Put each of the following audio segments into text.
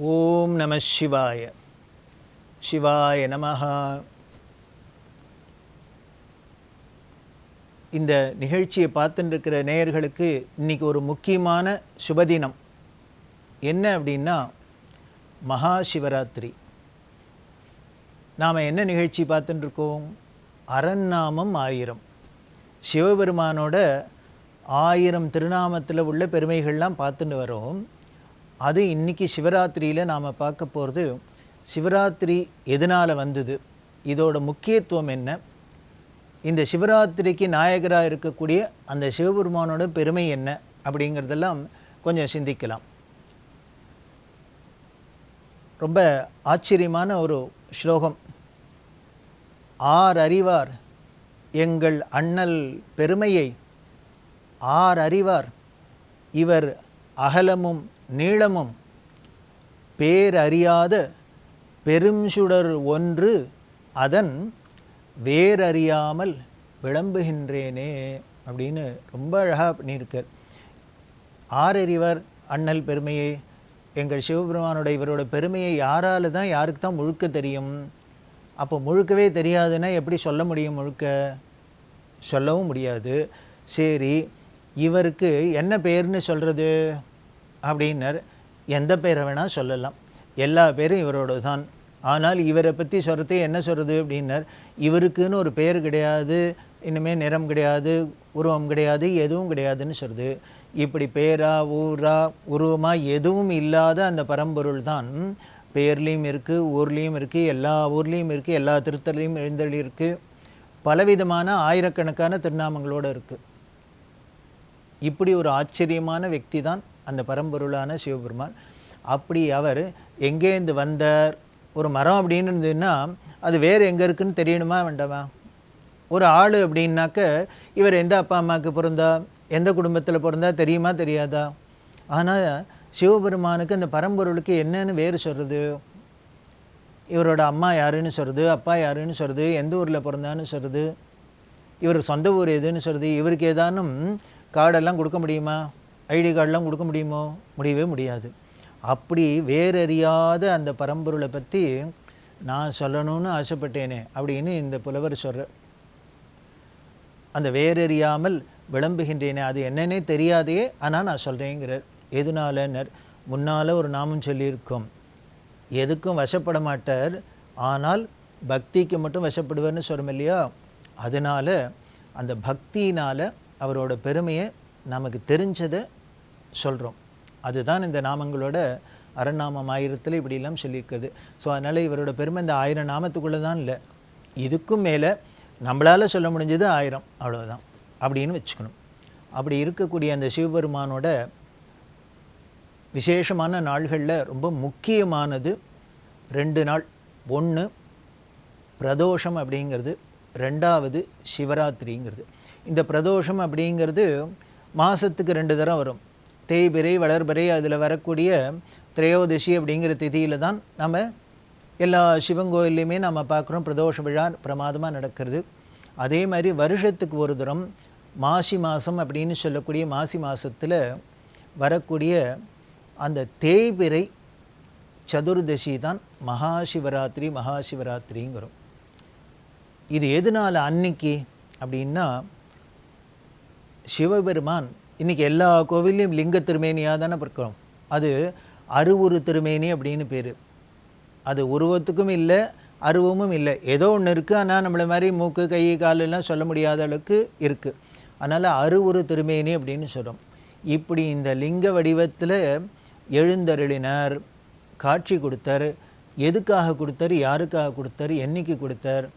ஓம் நம சிவாய. சிவாய நமஹ. இந்த நிகழ்ச்சியை பார்த்துட்டு இருக்கிற நேயர்களுக்கு இன்றைக்கி ஒரு முக்கியமான சுபதினம். என்ன அப்படின்னா மகா சிவராத்திரி. நாம் என்ன நிகழ்ச்சி பார்த்துட்டுருக்கோம்? அரண்நாமம் 1000. சிவபெருமானோட 1000 திருநாமத்தில் உள்ள பெருமைகள்லாம் பார்த்துட்டு வரோம். அது இன்றைக்கி சிவராத்திரியில் நாம் பார்க்க போகிறது. சிவராத்திரி எதனால் வந்தது, இதோட முக்கியத்துவம் என்ன, இந்த சிவராத்திரிக்கு நாயகராக இருக்கக்கூடிய அந்த சிவபெருமானோட பெருமை என்ன அப்படிங்கிறதெல்லாம் கொஞ்சம் சிந்திக்கலாம். ரொம்ப ஆச்சரியமான ஒரு ஸ்லோகம். ஆர் அறிவார் எங்கள் அண்ணல் பெருமையை, ஆர் அறிவார் இவர் அகலமும் நீளமும், பேரறியாத பெருஞ்சுடர் ஒன்று அதன் வேரறியாமல் விளம்புகின்றேனே அப்படின்னு ரொம்ப அழகாக பண்ணியிருக்கார். ஆர் அறிவார் அண்ணல் பெருமையை, எங்கள் சிவபெருமானோட இவரோட பெருமையை யாரால் தான், யாருக்கு தான் முழுக்க தெரியும்? அப்போ முழுக்கவே தெரியாதுன்னா எப்படி சொல்ல முடியும்? முழுக்க சொல்லவும் முடியாது. சரி, இவருக்கு என்ன பேர்னு சொல்கிறது அப்படின்னர். எந்த பேரை வேணால் சொல்லலாம், எல்லா பேரும் இவரோட தான். ஆனால் இவரை பற்றி சொல்கிறது என்ன சொல்கிறது அப்படின்னர். இவருக்குன்னு ஒரு பேர் கிடையாது, இனிமேல் நிறம் கிடையாது, உருவம் கிடையாது, எதுவும் கிடையாதுன்னு சொல்கிறது. இப்படி பேரா ஊரா உருவமாக எதுவும் இல்லாத அந்த பரம்பொருள் தான் பேர்லேயும் இருக்குது, ஊர்லேயும் இருக்குது, எல்லா ஊர்லேயும் இருக்குது, எல்லா திருத்தலையும் எழுந்தள்ளி இருக்குது, பலவிதமான ஆயிரக்கணக்கான திருநாமங்களோடு இருக்குது. இப்படி ஒரு ஆச்சரியமான వ్యక్తి தான் அந்த பரம்பொருளான சிவபெருமான். அப்படி அவர் எங்கேருந்து வந்தார்? ஒரு மரம் அப்படின்னு இருந்ததுன்னா அது வேறு எங்கே இருக்குதுன்னு தெரியணுமா வேண்டாமா? ஒரு ஆள் அப்படின்னாக்க இவர் எந்த அப்பா அம்மாவுக்கு பிறந்தா, எந்த குடும்பத்தில் பிறந்தா தெரியுமா தெரியாதா? ஆனால் சிவபெருமானுக்கு அந்த பரம்பொருளுக்கு என்னன்னு வேறு சொல்கிறது. இவரோட அம்மா யாருன்னு சொல்கிறது, அப்பா யாருன்னு சொல்கிறது, எந்த ஊரில் பிறந்தான்னு சொல்கிறது, இவருக்கு சொந்த ஊர் எதுன்னு சொல்கிறது. இவருக்கு ஏதானும் கார்டெல்லாம் கொடுக்க முடியுமா? ஐடி கார்டெலாம் கொடுக்க முடியுமோ? முடியவே முடியாது. அப்படி வேறறியாத அந்த பரம்பொருளை பற்றி நான் சொல்லணும்னு ஆசைப்பட்டேனே அப்படின்னு இந்த புலவர் சொல்கிறார். அந்த வேறறியாமல் விளம்புகின்றேனே, அது என்னன்னே தெரியாதே, ஆனால் நான் சொல்கிறேங்கிறார். எதுனாலன்னர், முன்னால் ஒரு நாமம் சொல்லியிருக்கோம், எதுக்கும் வசப்பட மாட்டார், ஆனால் பக்திக்கு மட்டும் வசப்படுவார்னு சொல்கிறோம் இல்லையா? அதனால் அந்த பக்தியினால் அவரோட பெருமையை நமக்கு தெரிஞ்சதை சொல்கிறோம். அதுதான் இந்த நாமங்களோட அரண்நாமம் 1000 இப்படிலாம் சொல்லியிருக்குது. ஸோ அதனால் இவரோட பெருமை இந்த 1000 நாமத்துக்குள்ளே தான் இல்லை, இதுக்கும் மேலே நம்மளால் சொல்ல முடிஞ்சது 1000, அவ்வளோதான் அப்படின்னு வச்சுக்கணும். அப்படி இருக்கக்கூடிய அந்த சிவபெருமானோட விசேஷமான நாள்களில் ரொம்ப முக்கியமானது 2 நாள். ஒன்று பிரதோஷம் அப்படிங்கிறது, 2வது சிவராத்திரிங்கிறது. இந்த பிரதோஷம் அப்படிங்கிறது மாதத்துக்கு 2 தரம் வரும். தேய்பிறை வளர்பிறை அதில் வரக்கூடிய திரையோதசி அப்படிங்கிற திதியில் தான் நம்ம எல்லா சிவங்கோயிலையுமே நம்ம பார்க்குறோம் பிரதோஷ விழா பிரமாதமாக நடக்கிறது. அதே மாதிரி வருஷத்துக்கு ஒரு தரம் மாசி மாதம் அப்படின்னு சொல்லக்கூடிய மாசி மாதத்தில் வரக்கூடிய அந்த தேய்பிறை சதுர்தசி தான் மகாசிவராத்திரி. மகாசிவராத்திரிங்கிறோம். இது எதனால் அன்னைக்கு அப்படின்னா, சிவபெருமான் இன்றைக்கி எல்லா கோவில்லையும் லிங்க திருமேனியாக தானே பார்க்குறோம். அது அருவுரு திருமேனி அப்படின்னு பேர். அது உருவத்துக்கும் இல்லை, அருவமும் இல்லை, ஏதோ ஒன்று இருக்குது. ஆனால் நம்மளை மாதிரி மூக்கு கை காலெல்லாம் சொல்ல முடியாத அளவுக்கு இருக்குது. அதனால் அருவுரு திருமேனி அப்படின்னு சொல்கிறோம். இப்படி இந்த லிங்க வடிவத்தில் எழுந்தருளினார், காட்சி கொடுத்தார். எதுக்காக கொடுத்தார், யாருக்காக கொடுத்தார், என்னைக்கு கொடுத்தார்,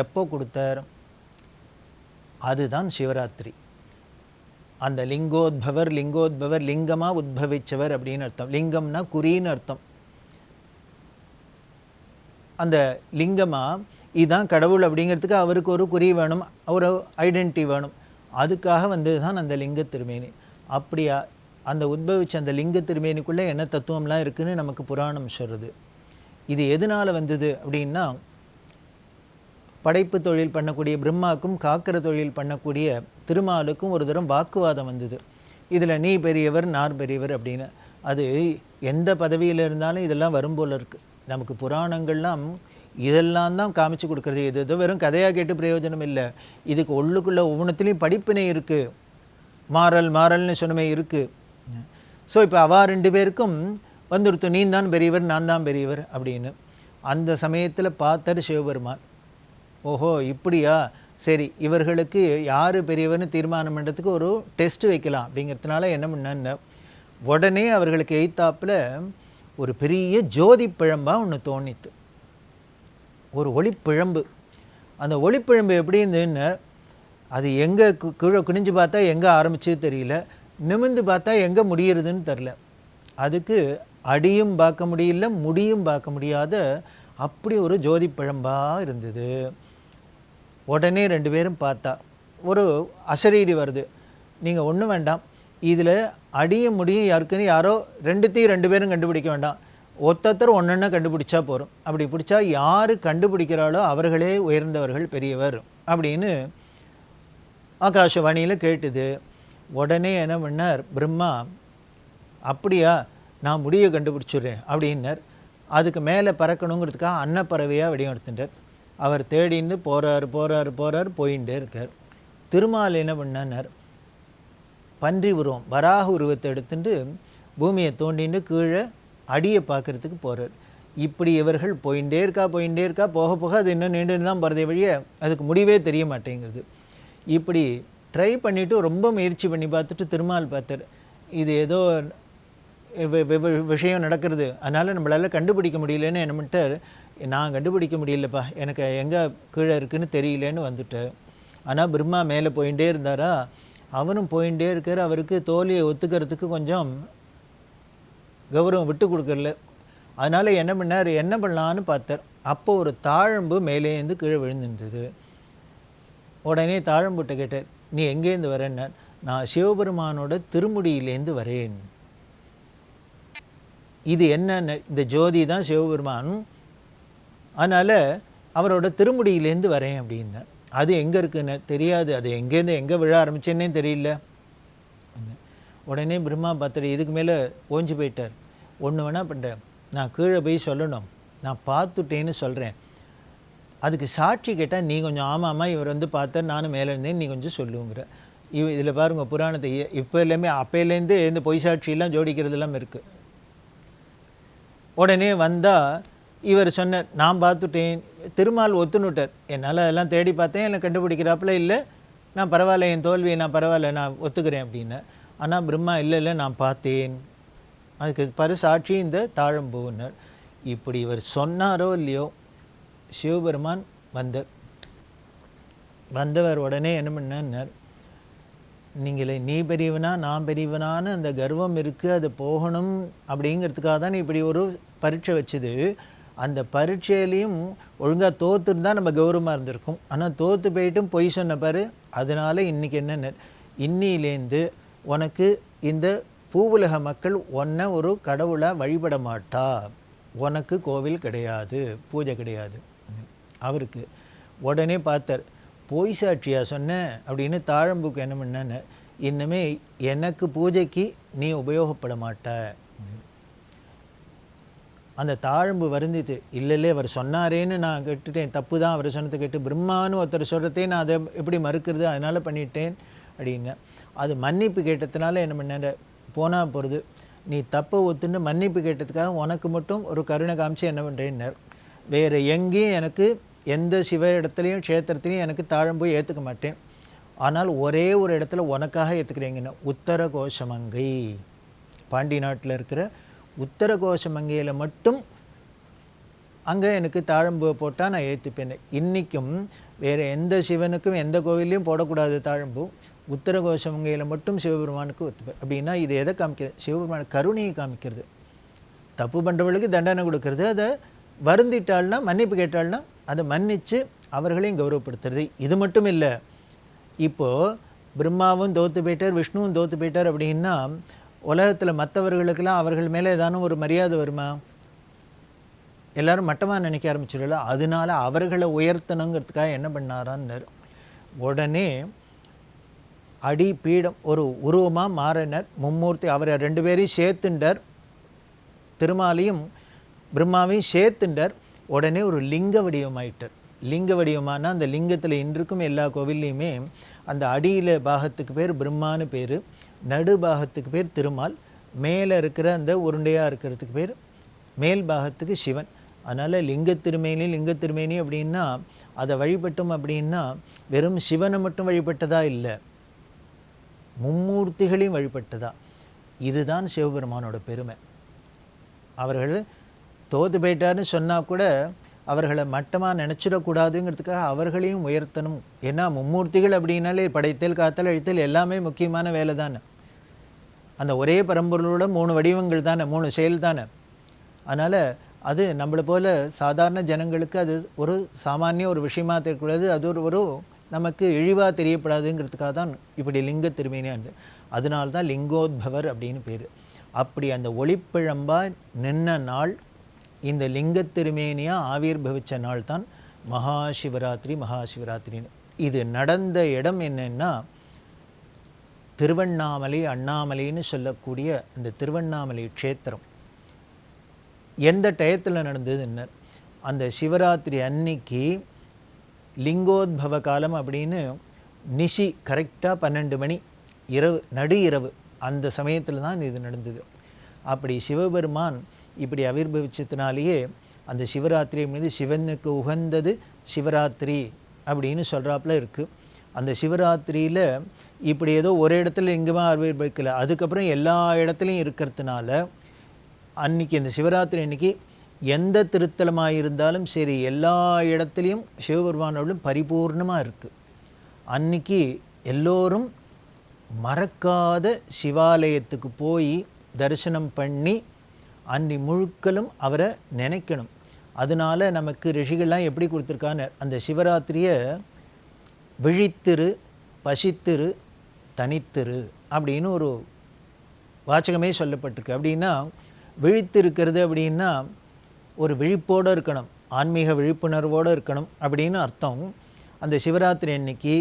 எப்போ கொடுத்தார்? அதுதான் சிவராத்திரி. அந்த லிங்கோத்பவர், லிங்கோத்பவர் லிங்கமாக உத்பவிச்சவர் அப்படின்னு அர்த்தம். லிங்கம்னா குறின்னு அர்த்தம். அந்த லிங்கமாக இதுதான் கடவுள் அப்படிங்கிறதுக்கு அவருக்கு ஒரு குறி வேணும், ஒரு ஐடென்டிட்டி வேணும். அதுக்காக வந்தது தான் அந்த லிங்க திருமேனி. அப்படியா அந்த உத்பவிச்ச அந்த லிங்க திருமேனிக்குள்ளே என்ன தத்துவம்லாம் இருக்குதுன்னு நமக்கு புராணம் சொல்கிறது. இது எதனால் வந்தது அப்படின்னா, படைப்பு தொழில் பண்ணக்கூடிய பிரம்மாவுக்கும் காக்கிற தொழில் பண்ணக்கூடிய திருமாலுக்கும் ஒரு தரம் வாக்குவாதம் வந்தது. இதில் நீ பெரியவர் நான் பெரியவர் அப்படின்னு. அது எந்த பதவியில் இருந்தாலும் இதெல்லாம் வரும் போல இருக்குது. நமக்கு புராணங்கள்லாம் இதெல்லாம் தான் காமிச்சு கொடுக்குறது. இது ஏதோ வெறும் கதையாக கேட்டு பிரயோஜனம் இல்லை. இதுக்கு உள்ளுக்குள்ளே ஒவ்வொன்றத்துலேயும் படிப்பினை இருக்குது. மாறல்னு சொன்னமே இருக்குது. ஸோ இப்போ அவா 2 பேருக்கும் வந்துடுத்து, நீ தான் பெரியவர் நான் தான் பெரியவர் அப்படின்னு. அந்த சமயத்தில் பார்த்தார் சிவபெருமான். ஓஹோ இப்படியா, சரி இவர்களுக்கு யார் பெரியவர்னு தீர்மானம் பண்ணுறதுக்கு ஒரு டெஸ்ட் வைக்கலாம் அப்படிங்கிறதுனால என்ன பண்ணான்னு, உடனே அவர்களுக்கு எய்த்தாப்பில் ஒரு பெரிய ஜோதி பிழம்பாக ஒன்று தோணித்து. ஒரு ஒளிப்பிழம்பு. அந்த ஒளிப்பிழம்பு எப்படி இருந்ததுன்னு, அது எங்கே கீழே குனிஞ்சு பார்த்தா எங்கே ஆரம்பிச்சு தெரியல, நிமிர்ந்து பார்த்தா எங்கே முடியறதுன்னு தெரில. அதுக்கு அடியும் பார்க்க முடியல, முடியும் பார்க்க முடியாத அப்படி ஒரு ஜோதி பிழம்பாக இருந்தது. உடனே 2 பேரும் பார்த்தா ஒரு அசரீடி வருது. நீங்கள் ஒன்றும் வேண்டாம், இதில் அடியும் முடியும் யாருக்குன்னு யாரோ 2 பேரும் கண்டுபிடிக்க வேண்டாம், ஒருத்தர் ஒன்றொன்னா கண்டுபிடிச்சா போகிறோம். அப்படி பிடிச்சா யார் கண்டுபிடிக்கிறாளோ அவர்களே உயர்ந்தவர்கள் பெரியவர் அப்படின்னு ஆகாஷவாணியில் கேட்டுது. உடனே என்ன பண்ணார் பிரம்மா, அப்படியா நான் முடியை கண்டுபிடிச்சிடுறேன் அப்படின்னார். அதுக்கு மேலே பறக்கணுங்கிறதுக்காக அன்னப்பறவையாக வடிவெடுத்துட்டார். அவர் தேடின்னு போகிறார் போயிட்டே இருக்கார். திருமால் என்ன பண்ணார், பன்றி உருவம் வராக உருவத்தை எடுத்துட்டு பூமியை தோண்டின்னு கீழே அடியை பார்க்குறதுக்கு போகிறார். இப்படி இவர்கள் போயிட்டே இருக்கா, போக போக அது இன்னும் நீண்டு தான் போகிறதே வழியே அதுக்கு முடிவே தெரிய மாட்டேங்கிறது. இப்படி ட்ரை பண்ணிவிட்டு ரொம்ப முயற்சி பண்ணி பார்த்துட்டு திருமால் பார்த்தார், இது ஏதோ விஷயம் நடக்கிறது, அதனால் நம்மளால் கண்டுபிடிக்க முடியலன்னு என்ன பண்ணிட்டார், நான் கண்டுபிடிக்க முடியலப்பா, எனக்கு எங்கே கீழே இருக்குதுன்னு தெரியலேன்னு வந்துட்டார். ஆனால் பிரம்மா மேலே போயிட்டே இருந்தாரா, அவரும் போயிட்டே இருக்கார். அவருக்கு தோல்வியை ஒத்துக்கிறதுக்கு கொஞ்சம் கௌரவம் விட்டு கொடுக்கறல. அதனால் என்ன பண்ணார், என்ன பண்ணலான்னு பார்த்தார். அப்போ ஒரு தாழம்பு மேலேருந்து கீழே விழுந்துருந்தது. உடனே தாழம்புட்ட கேட்டார், நீ எங்கேருந்து வரேன்னார். நான் சிவபெருமானோட திருமுடியிலேருந்து வரேன். இது என்னன்னு, இந்த ஜோதி தான் சிவபெருமான், அதனால் அவரோட திருமுடியிலேருந்து வரேன் அப்படின்னார். அது எங்கே இருக்குன்னு தெரியாது, அது எங்கேருந்து எங்கே விழ ஆரம்பிச்சேன்னே தெரியல. உடனே பிரம்மா பார்த்துட்டு இதுக்கு மேலே ஓஞ்சி போயிட்டார். ஒன்று வேணால் பண்ணுறேன், நான் கீழே போய் சொல்லணும், நான் பார்த்துட்டேன்னு சொல்கிறேன், அதுக்கு சாட்சி கேட்டால் நீ கொஞ்சம் ஆமாம்மா இவர் வந்து பார்த்தார், நானும் மேலே இருந்தேன், நீ கொஞ்சம் சொல்லுங்கிற. இதில் பாருங்க புராணத்தை இப்போ எல்லாமே அப்போலேருந்து இந்த பொய் சாட்சியெல்லாம் ஜோடிக்கிறதுலாம் இருக்குது. உடனே வந்தால் இவர் சொன்னார், நான் பார்த்துட்டேன். திருமால் ஒத்துனுட்டார், என்னால் அதெல்லாம் தேடி பார்த்தேன், என்னை கண்டுபிடிக்கிறாப்புல இல்லை, நான் பரவாயில்ல, என் தோல்வியை நான் பரவாயில்ல நான் ஒத்துக்கிறேன் அப்படின்னு. ஆனால் பிரம்மா இல்லை நான் பார்த்தேன், அதுக்கு பரு சாட்சி இந்த தாழம்பூன்னார். இப்படி இவர் சொன்னாரோ இல்லையோ, சிவபெருமான் வந்தவர் உடனே என்ன பண்ணார், நீங்களே நீ பெரியவனா நான் பெரியவனான்னு அந்த கர்வம் இருக்குது, அது போகணும் அப்படிங்கிறதுக்காக தான் இப்படி ஒரு பரீட்சை வச்சுது. அந்த பரீட்சையிலையும் ஒழுங்காக தோற்றுருந்தால் நம்ம கௌரவமாக இருந்திருக்கும். ஆனால் தோற்று போயிட்டும் பொய் சொன்ன பாரு, அதனால் இன்றைக்கி என்னென்ன, இன்னிலேருந்து உனக்கு இந்த பூவுலக மக்கள் உன்னை ஒரு கடவுளாக வழிபட மாட்டா, உனக்கு கோவில் கிடையாது, பூஜை கிடையாது அவருக்கு. உடனே பார்த்தார், பொய் சாட்சியா சொன்னேன் அப்படின்னு தாழம்புக்கு என்ன பண்ணேன்னு, இன்னுமே எனக்கு பூஜைக்கு நீ உபயோகப்பட மாட்ட. அந்த தாழம்பு வருந்தித்து, இல்லை அவர் சொன்னாரேன்னு நான் கேட்டுட்டேன், தப்பு தான் அவர் சொன்னதை கேட்டு, பிரம்மான்னு ஒருத்தர் சொல்கிறதே நான் அதை எப்படி மறுக்கிறது, அதனால் பண்ணிட்டேன் அப்படின்னு. அது மன்னிப்பு கேட்டதுனால என்ன பண்ண போனால் போகிறது, நீ தப்பை ஒத்துன்னு மன்னிப்பு கேட்டதுக்காக உனக்கு மட்டும் ஒரு கருணை காமிச்சு என்ன பண்ணுறேன்னார். வேறு எங்கேயும் எனக்கு எந்த சிவ இடத்துலையும் க்ஷேத்திரத்துலையும் எனக்கு தாழம்பு ஏற்றுக்க மாட்டேன், ஆனால் ஒரே ஒரு இடத்துல உனக்காக ஏற்றுக்கிறீங்கன்னு, உத்தர கோஷமங்கை, பாண்டி நாட்டில் இருக்கிற உத்தர கோஷமங்கையில் மட்டும் அங்கே எனக்கு தாழம்பு போட்டால் நான் ஏற்றுப்பேன். இன்றைக்கும் வேறு எந்த சிவனுக்கும் எந்த கோவிலையும் போடக்கூடாது தாழம்பு, உத்தர கோஷமங்கையில் மட்டும் சிவபெருமானுக்கு ஒத்துப்பேன். அப்படின்னா இது எதை காமிக்கிறது, சிவபெருமான கருணையை காமிக்கிறது. தப்பு பண்ணுறவர்களுக்கு தண்டனை கொடுக்கறது, அதை வருந்திட்டாள்னா மன்னிப்பு கேட்டாள்னா அதை மன்னித்து அவர்களையும் கௌரவப்படுத்துறது. இது மட்டும் இல்லை, இப்போது பிரம்மாவும் தோற்று போயிட்டார், விஷ்ணுவும் தோற்று போயிட்டார் அப்படின்னா உலகத்தில் மற்றவர்களுக்கெல்லாம் அவர்கள் மேலே ஏதானும் ஒரு மரியாதை வருமா, எல்லோரும் மட்டமாக நினைக்க ஆரம்பிச்சிடல. அதனால அவர்களை உயர்த்தணுங்கிறதுக்காக என்ன பண்ணாரான்னு, உடனே அடி பீடம் ஒரு உருவமாக மாறினர், மும்மூர்த்தி அவரை 2 பேரையும் சேர்த்துண்டார். திருமாலையும் பிரம்மாவையும் சேர்த்துண்டார். உடனே ஒரு லிங்க வடிவமாயிட்டார். லிங்க வடிவமான அந்த லிங்கத்தில் இன்றுக்கும் எல்லா கோவில்லையுமே அந்த அடியில் பாகத்துக்கு பேர் பிரம்மான்னு பேர், நடு பாகத்துக்கு பேர் திருமால், மேலே இருக்கிற அந்த உருண்டையாக இருக்கிறதுக்கு பேர் மேல் பாகத்துக்கு சிவன். அதனால் லிங்கத்திருமேனி அப்படின்னா அதை வழிபட்டோம் அப்படின்னா வெறும் சிவனை மட்டும் வழிபட்டதா இல்லை, மும்மூர்த்திகளையும் வழிபட்டதா. இதுதான் சிவபெருமானோட பெருமை. அவர்கள் தோத்து போயிட்டார்னு சொன்னால் கூட அவர்களை மட்டமாக நினச்சிடக்கூடாதுங்கிறதுக்காக அவர்களையும் உயர்த்தணும். ஏன்னா மும்மூர்த்திகள் அப்படின்னாலே படைத்தல், காத்தல், அழித்தல் எல்லாமே முக்கியமான வேலை தானே. அந்த ஒரே பரம்பொருளோட 3 வடிவங்கள் தானே, 3 செயல் தானே. அதனால் அது நம்மளை போல் சாதாரண ஜனங்களுக்கு அது ஒரு சாமானிய ஒரு விஷயமாக தெரியக்கூடாது, அது ஒரு நமக்கு இழிவாக தெரியப்படாதுங்கிறதுக்காக தான் இப்படி லிங்க திருமேனியாக இருந்தது. அதனால்தான் லிங்கோத்பவர் அப்படின்னு பேர். அப்படி அந்த ஒளிப்பிழம்பாக நின்ன நாள், இந்த லிங்க திருமேனியாக ஆவிர்பவித்த நாள் தான் மகாசிவராத்திரின்னு. இது நடந்த இடம் என்னன்னா திருவண்ணாமலை, அண்ணாமலைன்னு சொல்லக்கூடிய அந்த திருவண்ணாமலை க்ஷேத்திரம். எந்த டயத்தில் நடந்ததுன்னு, அந்த சிவராத்திரி அன்னைக்கு லிங்கோத்பவ காலம் அப்படின்னு நிஷி கரெக்டாக 12 மணி இரவு, நடு இரவு, அந்த சமயத்தில் தான் இது நடந்தது. அப்படி சிவபெருமான் இப்படி ஆவிர்பவிச்சதுனாலேயே அந்த சிவராத்திரி மீது சிவனுக்கு உகந்தது சிவராத்திரி அப்படின்னு சொல்கிறாப்புல இருக்குது. அந்த சிவராத்திரியில் இப்படி ஏதோ ஒரு இடத்துல எங்கேயுமே ஆவிர்பவிக்கலை, அதுக்கப்புறம் எல்லா இடத்துலையும் இருக்கிறதுனால அன்றைக்கி இந்த சிவராத்திரி அன்றைக்கி எந்த திருத்தலமாக இருந்தாலும் சரி எல்லா இடத்துலையும் சிவபெருமானோடும் பரிபூர்ணமாக இருக்குது. அன்றைக்கி எல்லோரும் மறக்காத சிவாலயத்துக்கு போய் தரிசனம் பண்ணி அன்னி முழுக்களும் அவரை நினைக்கணும். அதனால நமக்கு ரிஷிகள்லாம் எப்படி கொடுத்துருக்கான்னு, அந்த சிவராத்திரியை விழித்திரு, பசித்திரு, தனித்திரு அப்படின்னு ஒரு வாச்சகமே சொல்லப்பட்டிருக்கு. அப்படின்னா விழித்திருக்கிறது அப்படின்னா ஒரு விழிப்போடு இருக்கணும், ஆன்மீக விழிப்புணர்வோடு இருக்கணும் அப்படின்னு அர்த்தம். அந்த சிவராத்திரி அன்னைக்கு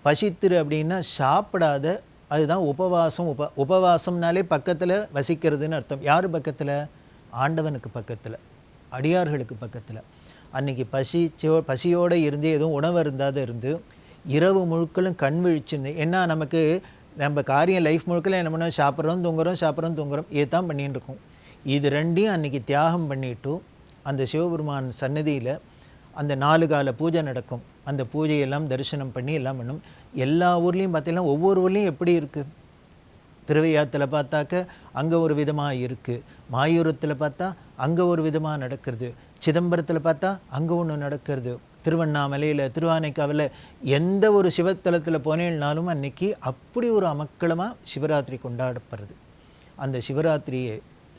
பசித்திரு அப்படின்னா சாப்பிடாத, அதுதான் உபவாசம். உபவாசம்னாலே பக்கத்தில் வசிக்கிறதுன்னு அர்த்தம். யார் பக்கத்தில்? ஆண்டவனுக்கு பக்கத்தில், அடியார்களுக்கு பக்கத்தில். அன்றைக்கி பசியோடு இருந்து எதுவும் உணவு இருந்தாத இருந்து இரவு முழுக்களும் கண் விழிச்சிருந்து. ஏன்னா நமக்கு நம்ம காரியம் லைஃப் முழுக்கள் என்ன பண்ணோம், சாப்பிட்றோம் தூங்குறோம் இதுதான் பண்ணிட்டு இருக்கோம். இது ரெண்டையும் அன்றைக்கி தியாகம் பண்ணிவிட்டு அந்த சிவபெருமான் சன்னதியில் அந்த 4 கால பூஜை நடக்கும். அந்த பூஜையெல்லாம் தரிசனம் பண்ணி எல்லாம் பண்ணும். எல்லா ஊர்லேயும் பார்த்தீங்கன்னா ஒவ்வொரு ஊர்லேயும் எப்படி இருக்குது, திருவையாத்தில் பார்த்தாக்க அங்கே ஒரு விதமாக இருக்குது, மாயூரத்தில் பார்த்தா அங்கே ஒரு விதமாக நடக்கிறது, சிதம்பரத்தில் பார்த்தா அங்கே ஒன்று நடக்கிறது, திருவண்ணாமலையில், திருவானைக்காவில் எந்த ஒரு சிவத்தலத்தில் போனேன்னாலும் அன்றைக்கி அப்படி ஒரு அமக்களமாக சிவராத்திரி கொண்டாடப்படுறது. அந்த சிவராத்திரியை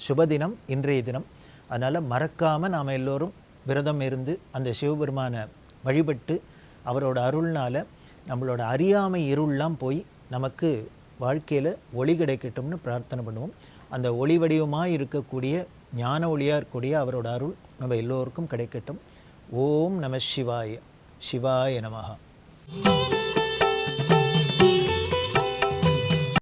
சுபதினம் இன்றைய தினம். அதனால் மறக்காமல் நாம் எல்லோரும் விரதம் இருந்து அந்த சிவபெருமானை வழிபட்டு அவரோட அருள்னால் நம்மளோட அறியாமை இருள்லாம் போய் நமக்கு வாழ்க்கையில் ஒளி கிடைக்கட்டும்னு பிரார்த்தனை பண்ணுவோம். அந்த ஒளி வடிவமாக இருக்கக்கூடிய ஞான ஒளியாக இருக்கக்கூடிய அவரோட அருள் நம்ம எல்லோருக்கும் கிடைக்கட்டும். ஓம் நம சிவாய. சிவாய நமஹ.